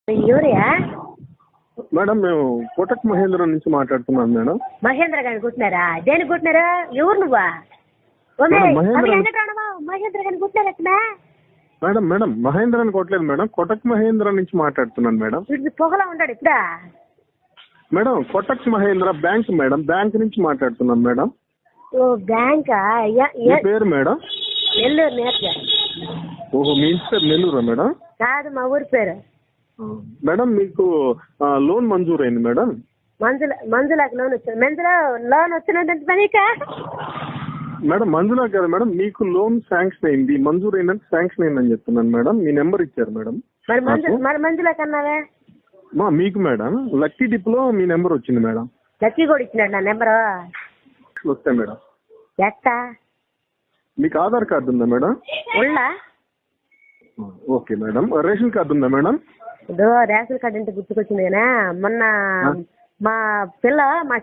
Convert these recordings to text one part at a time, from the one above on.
ఎవరయ్యా? మేడం మేము కోటక్ మహేంద్ర నుంచి మాట్లాడుతున్నాం మేడం. మహేంద్ర గారిని కుట్టినారా? దేనికి కుట్టినారు? ఎవరు నువ్వా? మహేంద్ర గారిని కుట్టినారా? మేడం మేడం మహేంద్ర అని కొట్టలేదు మేడం, కోటక్ మహేంద్ర నుంచి మాట్లాడుతున్నాను మేడం. వీడికి పొగలా ఉంటాడు ఇప్పుడా? Madam Kotak Mahindra bank madam, bank నుంచి మాట్లాడుతున్నాం మేడం. ఓ బ్యాంకా? మీ పేరు మేడం? నెల్లూరు నేర్చ. ఓహో, మీ ఇంటి పేరు నెల్లూరా మేడం? కాదు, మా ఊరి పేరు. మేడం మీకు లోన్ మంజూరైంది మేడం. మంజులాకి లోన్ వచ్చింది. లోన్ వచ్చినట్టు పనికా? మేడం మంజులా కదా మేడం, మీకు లోన్ శాంక్షన్ అయింది, మంజూరు అయిందంటే శాంక్షన్ అయిందని చెప్తున్నాను మేడం. మీ నెంబర్ ఇచ్చారు మేడం. మరి మంజులా కన్నావే? మీకు మేడం లక్కీ డిప్ లో మీ నెంబర్ వచ్చింది మేడం. లక్కీ కూడా ఇచ్చినాడు నా నెంబరు. వస్తాయి మేడం. ఎట్టా? మీకు ఆధార్ కార్డు ఉందా మేడం? ఉళ్ళా? Okay madam. రేషన్ కార్డు ఉందా మేడం? ఇదో రేషన్ కార్డు అంటే గుర్తుకొచ్చింది కదా, మొన్న మా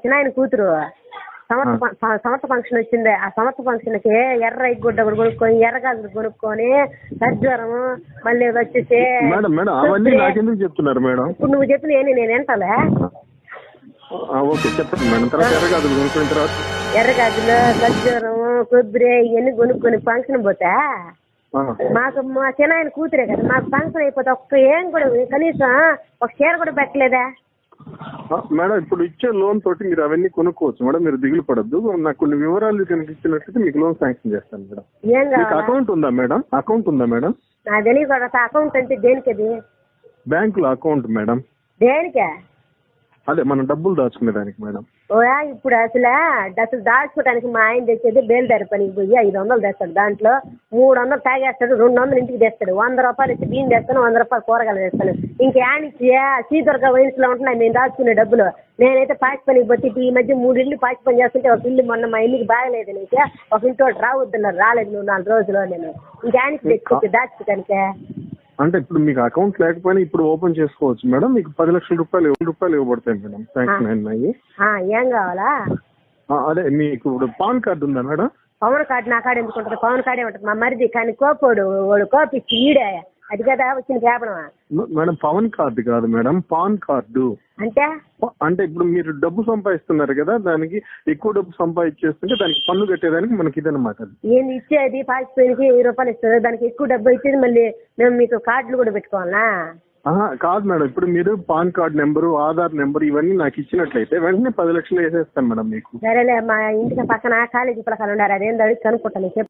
చిన్నాయన కూతురు సమర్థ ఫంక్షన్ వచ్చింది. ఆ సమర్థ ఫంక్షన్ కి ఎర్ర గుడ్డ కొనుక్కొని, ఎర్రగాజులు కొనుక్కొని, సజ్వరం మళ్ళీ వచ్చేసి మేడం మేడం అవన్నీ నాకెందుకు చెప్తున్నారు మేడం? ఇప్పుడు నువ్వు చెప్పిన నేను వింటాలే. ఓకే చెప్పండి మేడం. తర్వాత ఎర్రగాజులు కొనుక్కున్న తర్వాత ఎర్రగాజులు, సజ్వరం, కొబ్బరి ఇవన్నీ కొనుక్కొని ఫంక్షన్ పోతా మాకు మా చిన్నాయన కూతురే కదా, మాకు ఫంక్షన్ అయిపోతే ఏం కూడా కనీసం ఒక చీర కూడా పెట్టలేదా? మేడం ఇప్పుడు ఇచ్చే లోన్ తోటి మీరు అవన్నీ కొనుక్కోవచ్చు మేడం, మీరు దిగులు పడద్దు. నాకు కొన్ని వివరాలు కనుక ఇచ్చినట్లయితే మీకు లోన్ శాంక్షన్ చేస్తాను మేడం. ఏం కావాలి? అకౌంట్ ఉందా మేడం? అకౌంట్ ఉందా మేడం? నాకు తెలియదు. అకౌంట్ అంటే దేనికి? అది బ్యాంకులో అకౌంట్ మేడం. దేనికే? అదే మనం డబ్బులు దాచుకునే దానికి మేడం. ఓయా ఇప్పుడు అసలు దాచుకోవడానికి మా ఆయన తెచ్చేది బేల్దారి పనికి పోయి 500 తెస్తాడు. దాంట్లో 300 తాగేస్తాడు, 200 ఇంటికి తెస్తాడు. 100 రూపాయలు ఇచ్చి బియ్యం తెస్తాను, 100 రూపాయలు కూరగాయలు తెస్తాను. ఇంకేనిచ్చి శ్రీదుర్గ వయసులో ఉంటున్నాయి నేను దాచుకునే డబ్బులు. నేనైతే పాచి పనికి పోతే ఈ మధ్య 3 ఇళ్ళు పాచి పని చేస్తుంటే, ఒక ఇల్లు మొన్న మా ఇల్లుకి బాగలేదు, నీకు ఒక ఇంటి రావద్దున్నారు, రాలేదు నువ్వు 4 రోజులు. నేను ఇంకేనికి తెచ్చి దాచుకోవడానికే. అంటే ఇప్పుడు మీకు అకౌంట్ లేకపోయినా ఇప్పుడు ఓపెన్ చేసుకోవచ్చు మేడం. మీకు 10 లక్షల రూపాయలు ఇవ్వబడతాయి మేడం శాంక్షన్ అయినాయి. ఏం కావాలా? అదే మీకు ఇప్పుడు పాన్ కార్డు ఉందా మేడం? పవన్ కార్డు నా కాడ ఎందుకు ఉంటుంది? పవన్ కార్డే ఉంటుంది మా మరిది. కానీ కోపోడు వాడు కోపిచ్చి ఈడే అది కదా వచ్చిన కేపడం. మేడం పవన్ కార్డు కాదు మేడం, పాన్ కార్డు. అంటే ఇప్పుడు మీరు డబ్బు సంపాదిస్తున్నారు కదా, దానికి ఎక్కువ డబ్బు సంపాదించేస్తుంటే దానికి పన్ను కట్టేదానికి మనకి ఇదన్నమాట. ఏంది ఇచ్చేది? పాచిపోయినకి 1000 రూపాయలు ఇస్తుంది, దానికి ఎక్కువ డబ్బు ఇచ్చేది. మళ్ళీ మేము మీకు కార్డులు కూడా పెట్టుకోవాలా? కాదు మేడం, ఇప్పుడు మీరు pan card number, Aadhaar number ఇవన్నీ నాకు ఇచ్చినట్లయితే వెంటనే 10 లక్షలు వేసేస్తాను మేడం మీకు. సరేలే, మా ఇంటికి పక్కన కాలేజీ పిల్లకాయలు ఉన్నారు, అదేందో కనుక్కుంటాను.